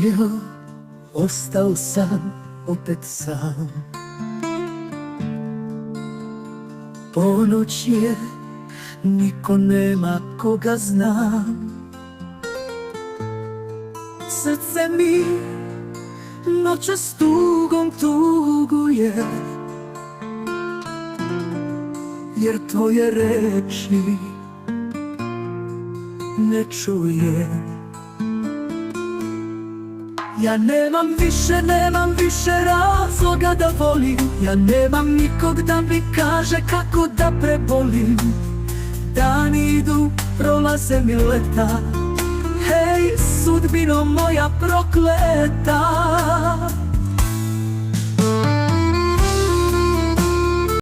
Ja ostao sam opet sam. Ponoć je, niko nema koga znam. Srce mi noćas tugom tuguje, jer tvoje reči ne čuje. Ja nemam više razloga da volim. Ja nemam nikog da mi kaže kako da prebolim. Dani idu, prolaze mi leta. Hej, sudbino moja prokleta.